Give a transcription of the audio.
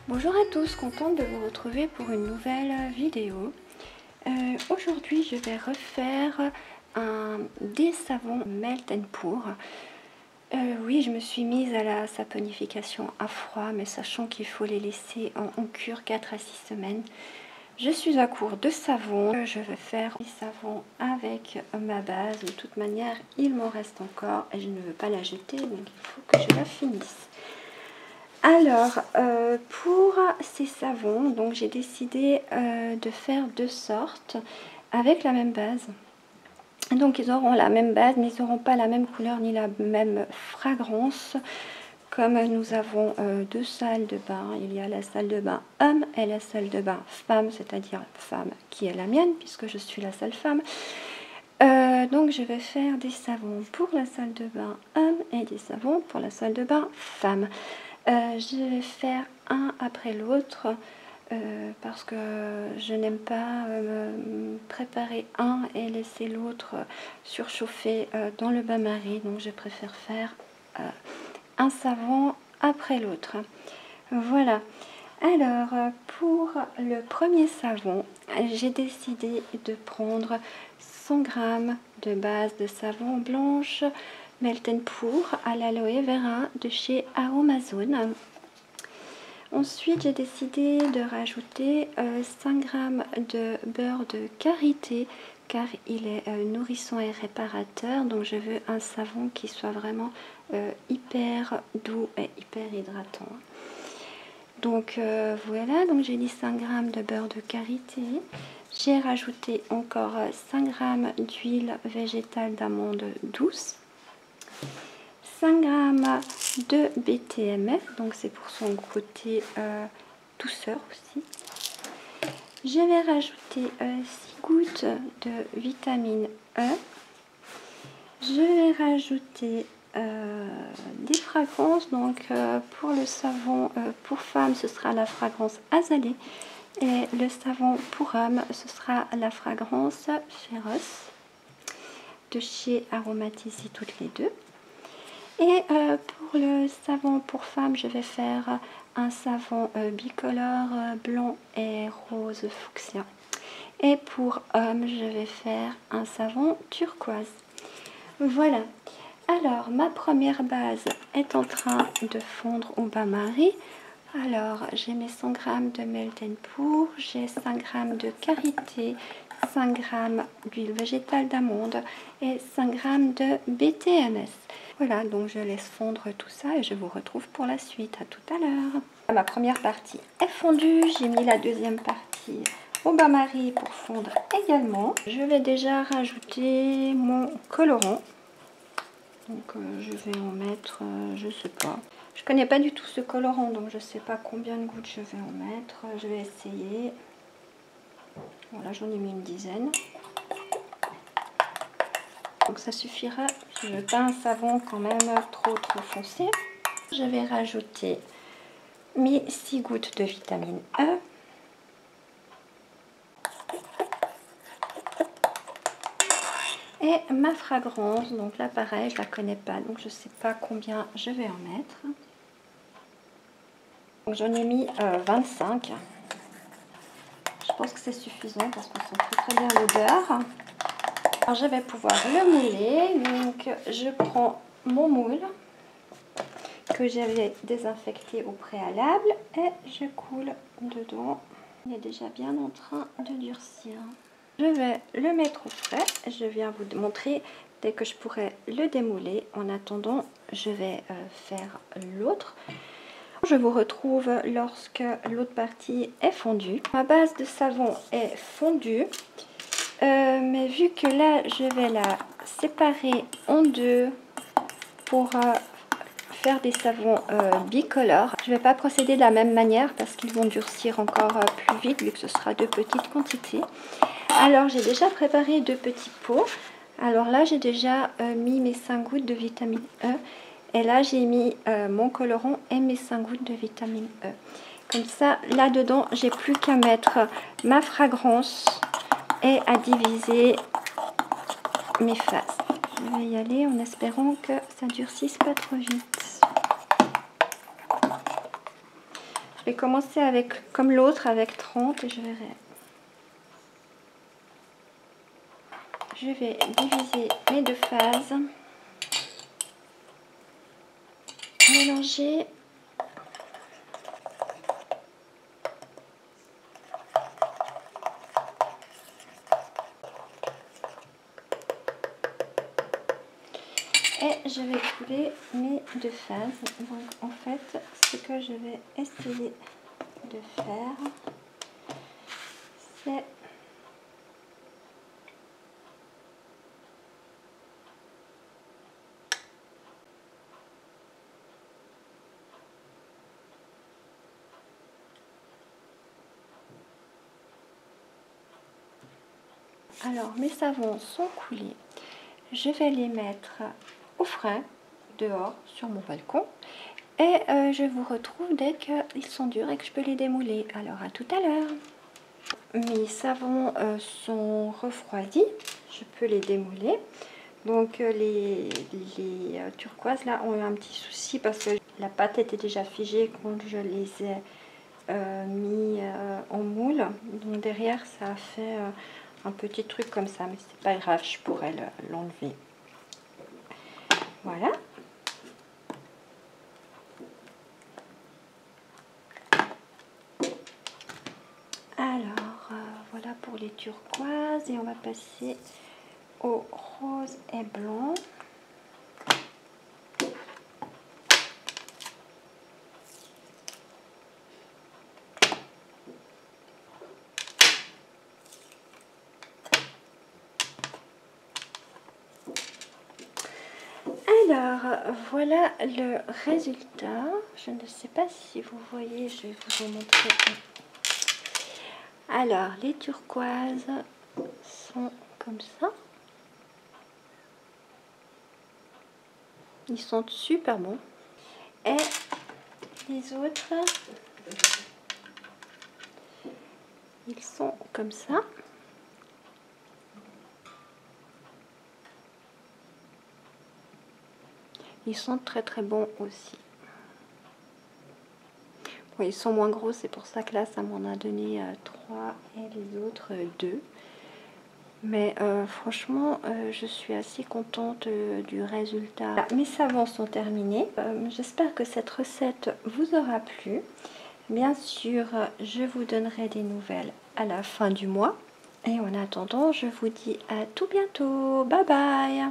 Bonjour à tous, contente de vous retrouver pour une nouvelle vidéo. Aujourd'hui je vais refaire des savons Melt and Pour. Oui, je me suis mise à la saponification à froid, mais sachant qu'il faut les laisser en cure 4 à 6 semaines. Je suis à court de savon. Je vais faire des savons avec ma base. De toute manière, il m'en reste encore et je ne veux pas la jeter, donc il faut que je la finisse. Alors, pour ces savons, donc j'ai décidé de faire deux sortes avec la même base. Donc ils auront la même base, mais ils n'auront pas la même couleur ni la même fragrance. Comme nous avons deux salles de bain, il y a la salle de bain homme et la salle de bain femme, c'est-à-dire femme qui est la mienne, puisque je suis la seule femme. Donc je vais faire des savons pour la salle de bain homme et des savons pour la salle de bain femme. Je vais faire un après l'autre parce que je n'aime pas préparer un et laisser l'autre surchauffer dans le bain-marie. Donc je préfère faire un savon après l'autre. Voilà. Alors pour le premier savon, j'ai décidé de prendre 100 g de base de savon blanche Melt and Pour à l'aloe vera de chez Aromazone. Ensuite, j'ai décidé de rajouter 5 g de beurre de karité car il est nourrissant et réparateur. Donc, je veux un savon qui soit vraiment hyper doux et hyper hydratant. Donc, voilà. Donc, j'ai dit 5 g de beurre de karité. J'ai rajouté encore 5 g d'huile végétale d'amande douce. 5 g de BTMF, donc c'est pour son côté douceur aussi. Je vais rajouter 6 gouttes de vitamine E. Je vais rajouter des fragrances, donc pour le savon pour femme ce sera la fragrance azalée et le savon pour homme ce sera la fragrance féroce de chez Aromatisy toutes les deux. Et pour le savon pour femme, je vais faire un savon bicolore blanc et rose fuchsia. Et pour homme, je vais faire un savon turquoise. Voilà. Alors, ma première base est en train de fondre au bain-marie. Alors, j'ai mes 100 g de Melt and Pour, j'ai 5 g de karité, 5 g d'huile végétale d'amande et 5 g de BTMS. Voilà, donc je laisse fondre tout ça et je vous retrouve pour la suite. À tout à l'heure. Ma première partie est fondue, j'ai mis la deuxième partie au bain-marie pour fondre également. Je vais déjà rajouter mon colorant. Donc je vais en mettre, je sais pas. Je connais pas du tout ce colorant, donc je sais pas combien de gouttes je vais en mettre. Je vais essayer. Voilà, j'en ai mis une dizaine. Donc ça suffira. Je veux pas un savon quand même trop foncé. Je vais rajouter mes 6 gouttes de vitamine E. Et ma fragrance, donc là pareil, je la connais pas, donc je sais pas combien je vais en mettre. Donc j'en ai mis 25. Je pense que c'est suffisant parce qu'on sent très bien l'odeur. Alors je vais pouvoir le mouler. Donc je prends mon moule que j'avais désinfecté au préalable et je coule dedans. Il est déjà bien en train de durcir. Je vais le mettre au frais. Je viens vous montrer dès que je pourrai le démouler. En attendant, je vais faire l'autre. Je vous retrouve lorsque l'autre partie est fondue. Ma base de savon est fondue. Mais vu que là, je vais la séparer en deux pour faire des savons bicolores. Je ne vais pas procéder de la même manière parce qu'ils vont durcir encore plus vite vu que ce sera de petites quantités. Alors j'ai déjà préparé 2 petits pots. Alors là j'ai déjà mis mes 5 gouttes de vitamine E. Et là j'ai mis mon colorant et mes 5 gouttes de vitamine E. Comme ça là dedans j'ai plus qu'à mettre ma fragrance et à diviser mes phases. Je vais y aller en espérant que ça durcisse pas trop vite. Je vais commencer avec, comme l'autre, avec 30 et je verrai. Je vais diviser mes deux phases. Mélanger. Et je vais couler mes deux phases. Donc en fait, ce que je vais essayer de faire, c'est alors mes savons sont coulés. Je vais les mettre au frais dehors sur mon balcon et je vous retrouve dès qu'ils sont durs et que je peux les démouler. Alors à tout à l'heure. Mes savons sont refroidis, je peux les démouler. Donc les turquoises là ont eu un petit souci parce que la pâte était déjà figée quand je les ai mis en moule. Donc derrière ça a fait un petit truc comme ça, mais c'est pas grave, je pourrais l'enlever. Voilà. Alors voilà pour les turquoises et on va passer au rose et blanc. Alors, voilà le résultat. Je ne sais pas si vous voyez, je vais vous en montrer. Alors, les turquoises sont comme ça. Ils sont super bons. Et les autres, ils sont comme ça. Ils sont très bons aussi. Bon, ils sont moins gros, c'est pour ça que là, ça m'en a donné 3 et les autres 2. Mais franchement, je suis assez contente du résultat. Voilà, mes savons sont terminés. J'espère que cette recette vous aura plu. Bien sûr, je vous donnerai des nouvelles à la fin du mois. Et en attendant, je vous dis à tout bientôt. Bye bye!